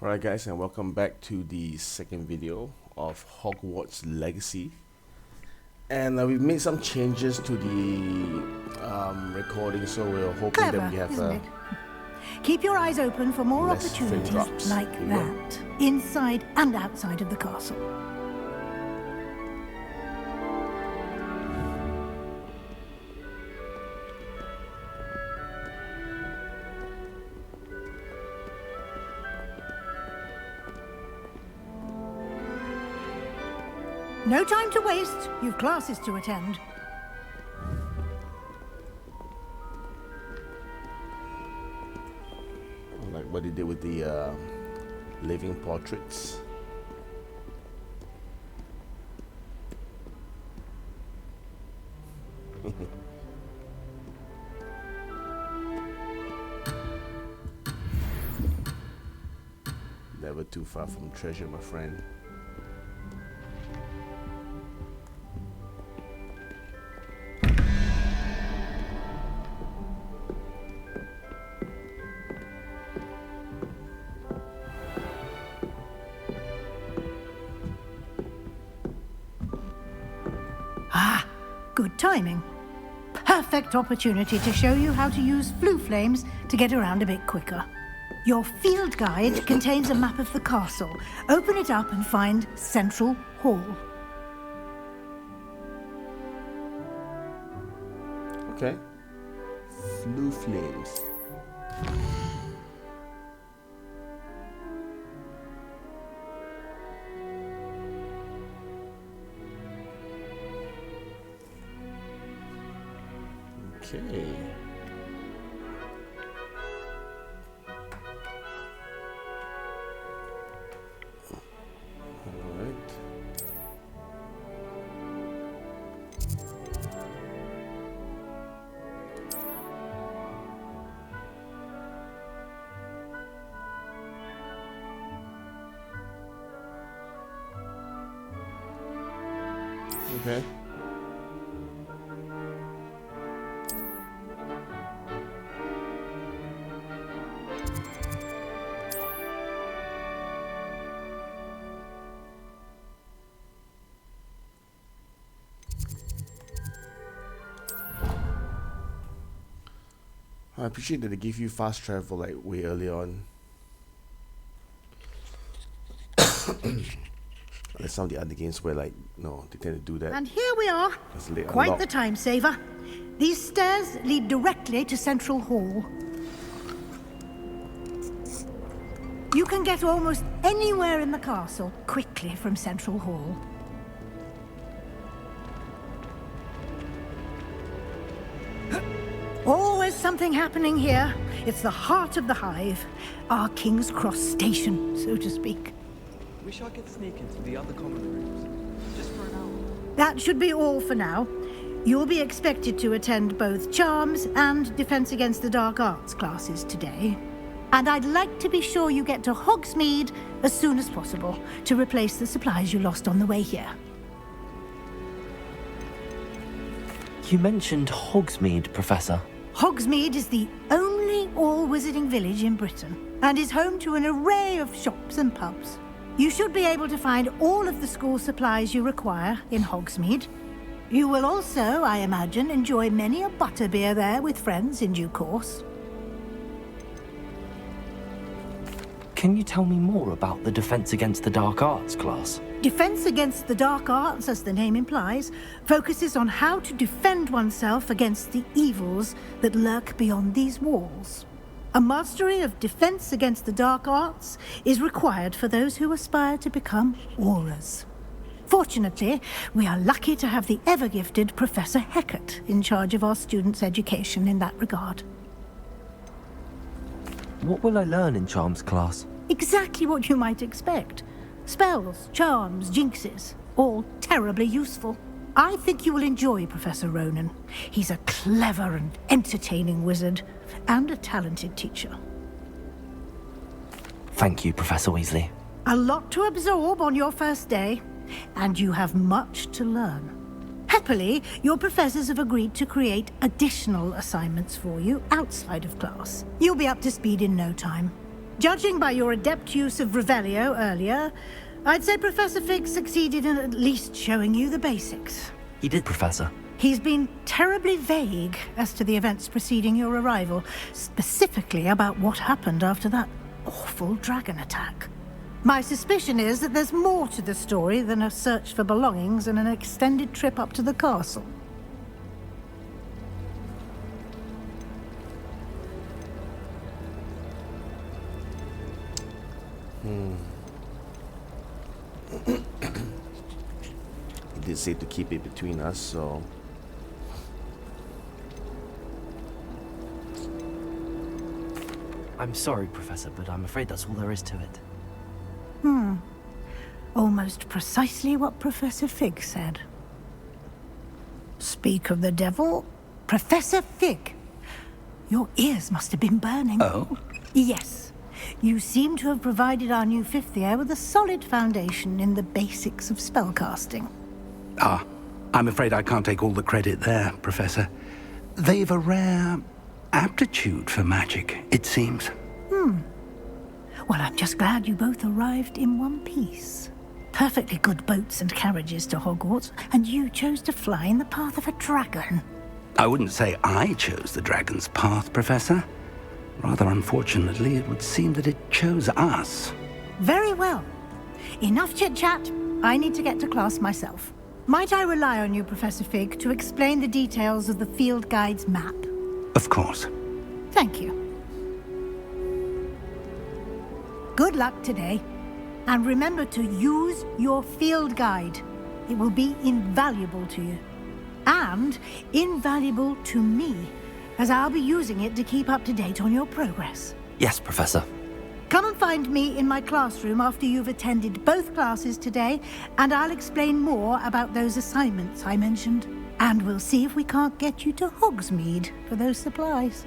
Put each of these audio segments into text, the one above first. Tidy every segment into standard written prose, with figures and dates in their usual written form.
Alright guys, and welcome back to the second video of Hogwarts Legacy. And we've made some changes to the recording, so we're hoping that we have isn't it? Keep your eyes open for more less frame opportunities drops. like Here we go. that, inside and outside of the castle. No time to waste. You've classes to attend. Like what they did with the living portraits. Never too far from treasure, my friend. Ah, good timing. Perfect opportunity to show you how to use flue flames to get around a bit quicker. Your field guide contains a map of the castle. Open it up and find Central Hall. Okay. Flue flames. Okay. All right. Okay. I appreciate that they give you fast travel like way early on. Like some of the other games where like no, they tend to do that. And here we are. It's late Quite unlock. the time saver. These stairs lead directly to Central Hall. You can get almost anywhere in the castle quickly from Central Hall. Always something happening here. It's the heart of the hive. Our King's Cross station, so to speak. Wish I could sneak into the other common rooms, just for an hour. That should be all for now. You'll be expected to attend both Charms and Defense Against the Dark Arts classes today. And I'd like to be sure you get to Hogsmeade as soon as possible to replace the supplies you lost on the way here. You mentioned Hogsmeade, Professor. Hogsmeade is the only all-wizarding village in Britain and is home to an array of shops and pubs. You should be able to find all of the school supplies you require in Hogsmeade. You will also, I imagine, enjoy many a butterbeer there with friends in due course. Can you tell me more about the Defense Against the Dark Arts class? Defense Against the Dark Arts, as the name implies, focuses on how to defend oneself against the evils that lurk beyond these walls. A mastery of Defense Against the Dark Arts is required for those who aspire to become Aurors. Fortunately, we are lucky to have the ever-gifted Professor Hecat in charge of our students' education in that regard. What will I learn in Charms class? Exactly what you might expect. Spells, charms, jinxes, all terribly useful. I think you will enjoy Professor Ronan. He's a clever and entertaining wizard, and a talented teacher. Thank you, Professor Weasley. A lot to absorb on your first day, and you have much to learn. Happily, your professors have agreed to create additional assignments for you outside of class. You'll be up to speed in no time. Judging by your adept use of Revelio earlier, I'd say Professor Fig succeeded in at least showing you the basics. He did, Professor. He's been terribly vague as to the events preceding your arrival, specifically about what happened after that awful dragon attack. My suspicion is that there's more to the story than a search for belongings and an extended trip up to the castle. He did say to keep it between us, so... I'm sorry, Professor, but I'm afraid that's all there is to it. Almost precisely what Professor Fig said. Speak of the devil, Professor Fig. Your ears must have been burning. Oh? Yes. You seem to have provided our new fifth year with a solid foundation in the basics of spellcasting. Ah, I'm afraid I can't take all the credit there, Professor. They've a rare aptitude for magic, it seems. Well, I'm just glad you both arrived in one piece. Perfectly good boats and carriages to Hogwarts, and you chose to fly in the path of a dragon. I wouldn't say I chose the dragon's path, Professor. Rather unfortunately, it would seem that it chose us. Very well. Enough chit-chat. I need to get to class myself. Might I rely on you, Professor Fig, to explain the details of the field guide's map? Of course. Thank you. Good luck today. And remember to use your field guide. It will be invaluable to you. And invaluable to me, as I'll be using it to keep up to date on your progress. Yes, Professor. Come and find me in my classroom after you've attended both classes today, and I'll explain more about those assignments I mentioned. And we'll see if we can't get you to Hogsmeade for those supplies.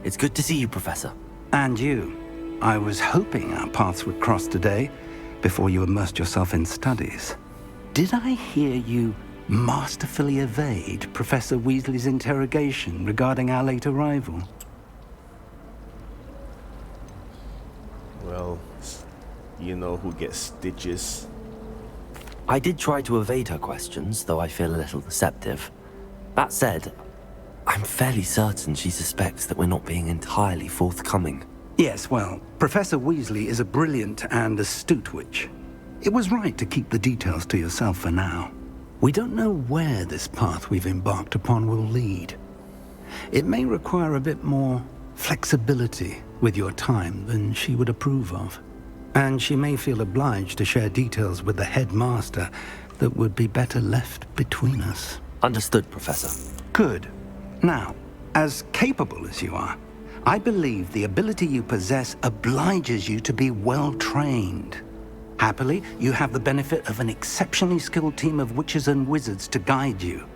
It's good to see you, Professor. And you. I was hoping our paths would cross today, before you immersed yourself in studies. Did I hear you masterfully evade Professor Weasley's interrogation regarding our late arrival? Well, you know who gets stitches. I did try to evade her questions, though I feel a little deceptive. That said, I'm fairly certain she suspects that we're not being entirely forthcoming. Yes, well, Professor Weasley is a brilliant and astute witch. It was right to keep the details to yourself for now. We don't know where this path we've embarked upon will lead. It may require a bit more flexibility with your time than she would approve of. And she may feel obliged to share details with the headmaster that would be better left between us. Understood, Professor. Good. Now, as capable as you are, I believe the ability you possess obliges you to be well-trained. Happily, you have the benefit of an exceptionally skilled team of witches and wizards to guide you.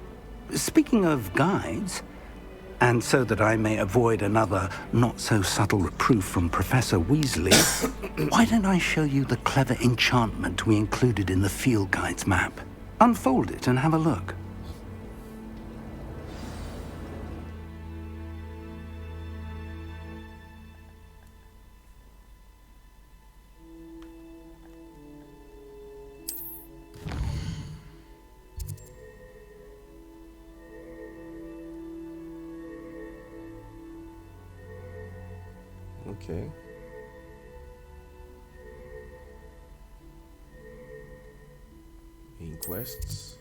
Speaking of guides, and so that I may avoid another not-so-subtle reproof from Professor Weasley, why don't I show you the clever enchantment we included in the field guide's map? Unfold it and have a look. Okay. Main quests.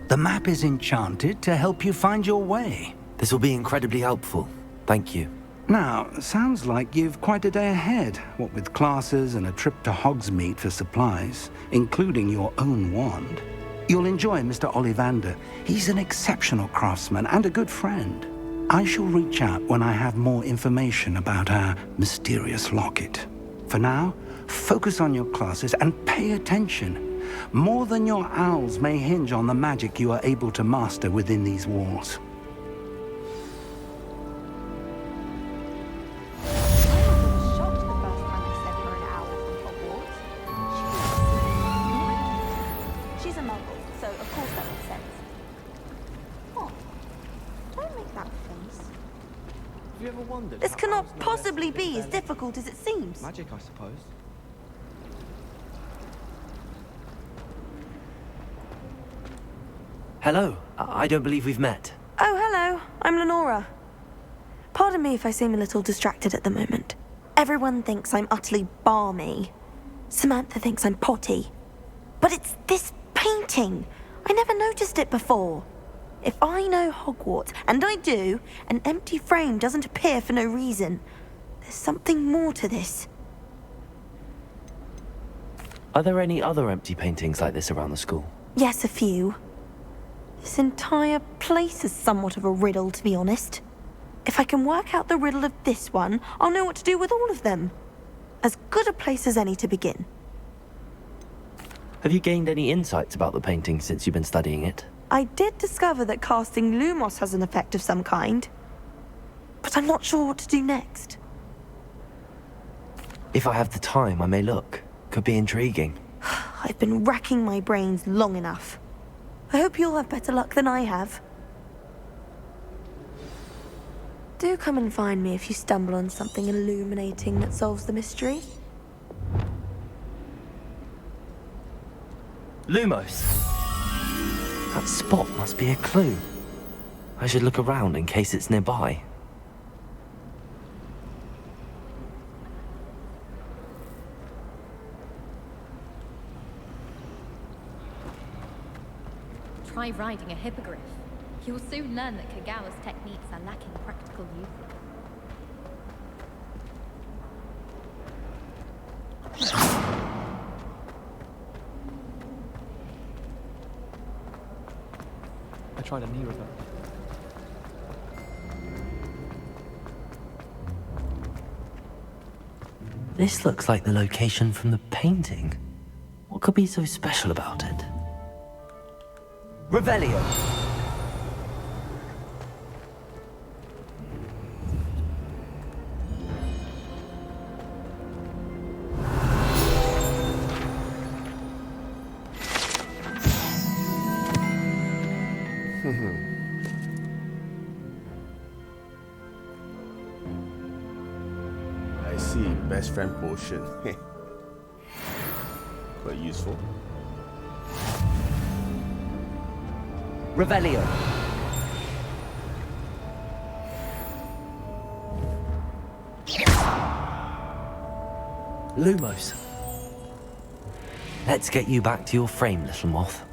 The map is enchanted to help you find your way. This will be incredibly helpful. Thank you. Now, sounds like you've quite a day ahead, what with classes and a trip to Hogsmeade for supplies, including your own wand. You'll enjoy Mr. Ollivander. He's an exceptional craftsman and a good friend. I shall reach out when I have more information about our mysterious locket. For now, focus on your classes and pay attention. More than your owls may hinge on the magic you are able to master within these walls. This cannot possibly be as difficult as it seems. Magic, I suppose. Hello. I don't believe we've met. Oh, hello. I'm Lenora. Pardon me if I seem a little distracted at the moment. Everyone thinks I'm utterly balmy. Samantha thinks I'm potty. But it's this painting. I never noticed it before. If I know Hogwarts, and I do, an empty frame doesn't appear for no reason. There's something more to this. Are there any other empty paintings like this around the school? Yes, a few. This entire place is somewhat of a riddle, to be honest. If I can work out the riddle of this one, I'll know what to do with all of them. As good a place as any to begin. Have you gained any insights about the painting since you've been studying it? I did discover that casting Lumos has an effect of some kind. But I'm not sure what to do next. If I have the time, I may look. Could be intriguing. I've been racking my brains long enough. I hope you'll have better luck than I have. Do come and find me if you stumble on something illuminating that solves the mystery. Lumos! That spot must be a clue. I should look around in case it's nearby. Try riding a hippogriff. You'll soon learn that Kagawa's techniques are lacking practical use. I tried a knee reverse. This looks like the location from the painting. What could be so special about it? Revelio! I see, best friend potion. Quite useful. Revelio! Lumos. Let's get you back to your frame, little moth.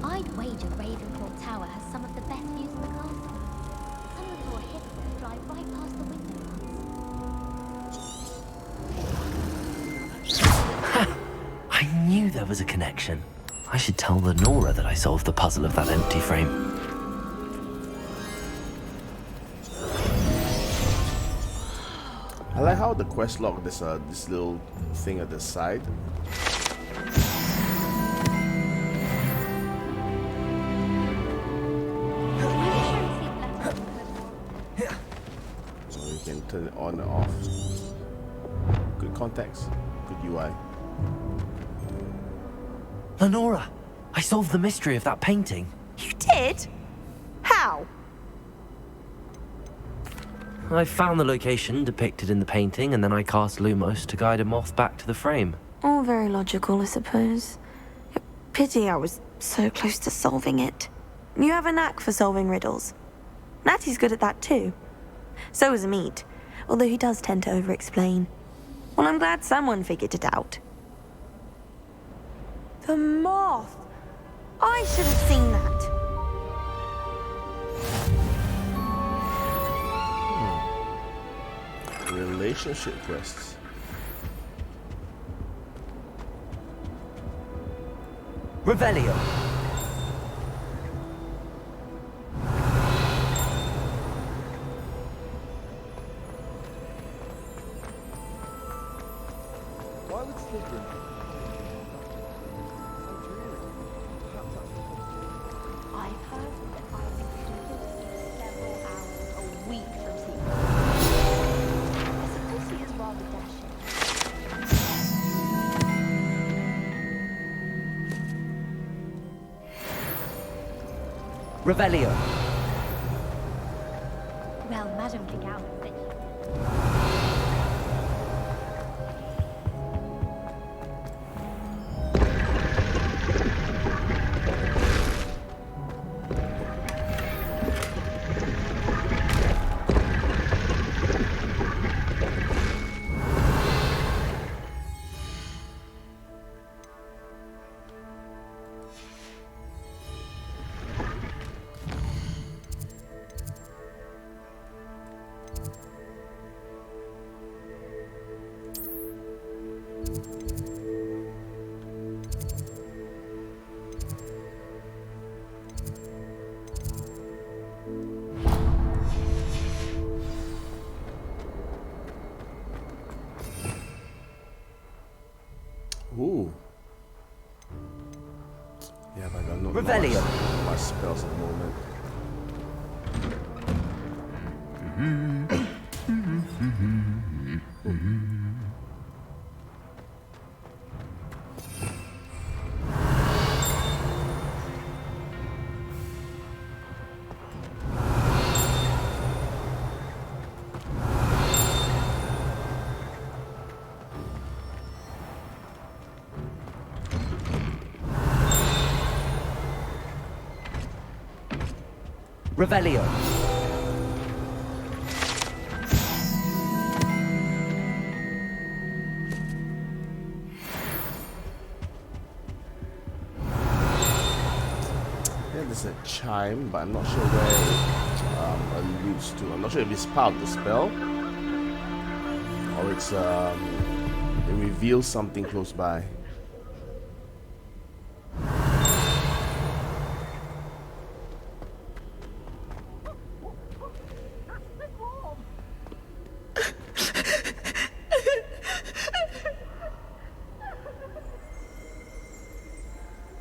I'd wager Ravenclaw Tower has some of the best views in the castle. Someone saw a hippogriff fly right past the window once. I knew there was a connection. I should tell Lenora that I solved the puzzle of that empty frame. I like how the quest log, there's this little thing at the side. So you can turn it on and off. Good context, good UI. Lenora, I solved the mystery of that painting. You did? How? I found the location depicted in the painting, and then I cast Lumos to guide a moth back to the frame. All very logical, I suppose. Pity I was so close to solving it. You have a knack for solving riddles. Natty's good at that too. So is Amit, although he does tend to over-explain. Well, I'm glad someone figured it out. The moth! I should have seen that. Relationship quests. Revelio! Slytherin. So dreary. Perhaps that's the problem. I've heard that I've included several hours a week from sleep. I suppose he is rather dashing. Revelio. Well, Madame Kagao said Ooh. Yeah, but I got no Revelio. my spells at the moment. Revelio. Yeah, there's a chime, but I'm not sure where it alludes to. I'm not sure if it's part of the spell or it's it reveals something close by.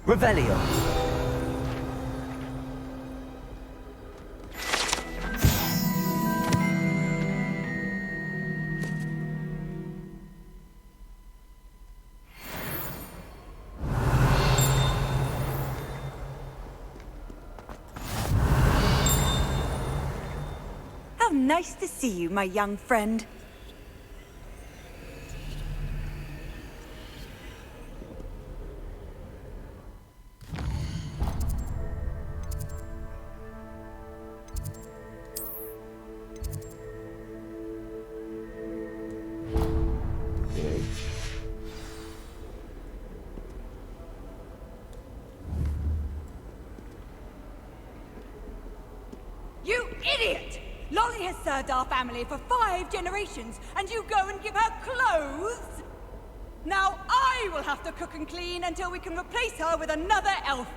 Revelio. How nice to see you, my young friend. Okay. You idiot! Lolly has served our family for 5 generations, and you go and give her clothes? Now I will have to cook and clean until we can replace her with another elf.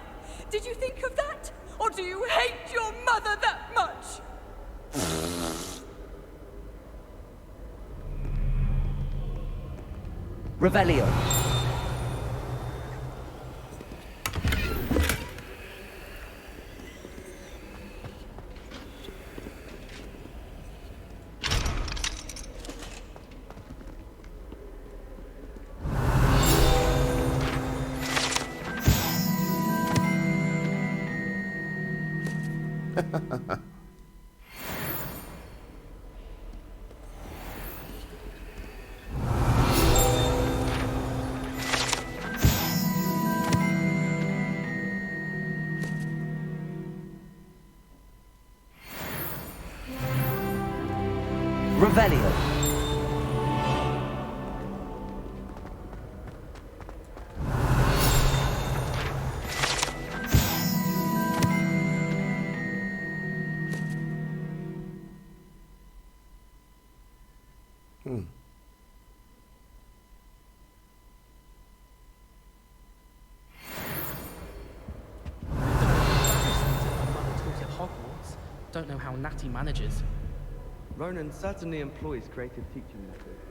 Did you think of that? Or do you hate your mother that much? Revelio. Revelio. At Hogwarts. Don't know how Natty manages. Ronan certainly employs creative teaching methods.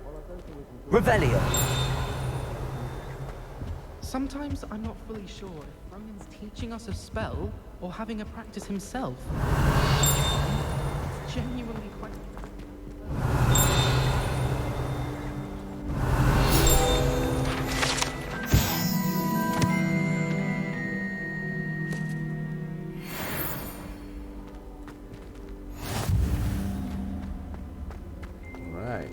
While I don't always enjoy Revelio. Sometimes I'm not fully sure if Roman's teaching us a spell or having a practice himself. It's genuinely quite... Right.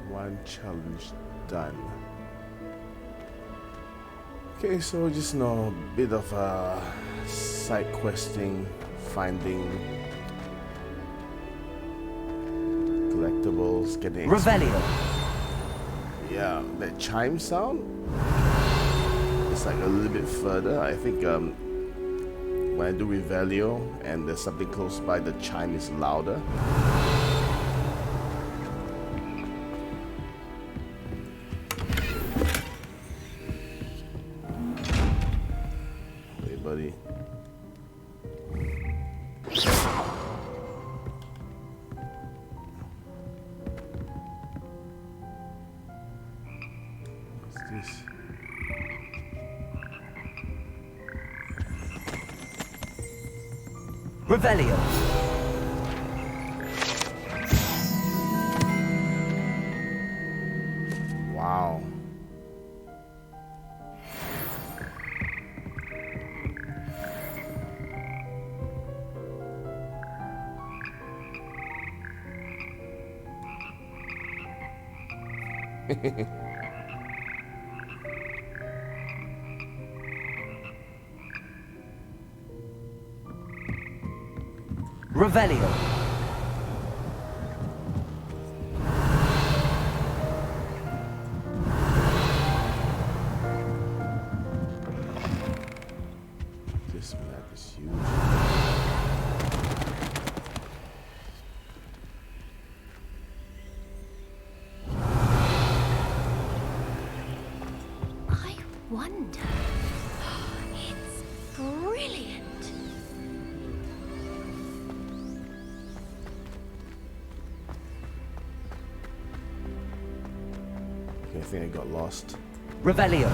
One challenge done. Okay, so just know a bit of side questing, finding collectibles, getting Revelio. Yeah, that chime sound. It's like a little bit further. I think when I do Revelio and there's something close by, the chime is louder. Hey, buddy. What's this? Revelio. Wow. Revelio. This map is huge. I wonder. It's brilliant. Okay, I think I got lost. Revelio.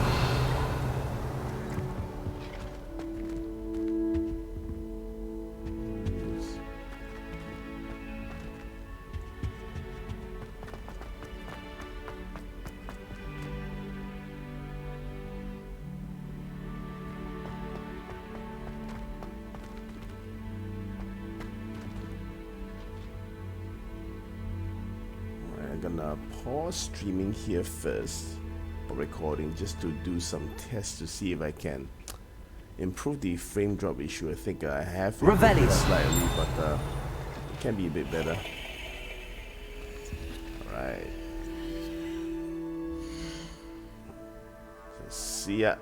I'm gonna pause streaming here first, or recording, just to do some tests to see if I can improve the frame drop issue. I think I have improved Revelio. it slightly, but it can be a bit better. Alright. So, see ya.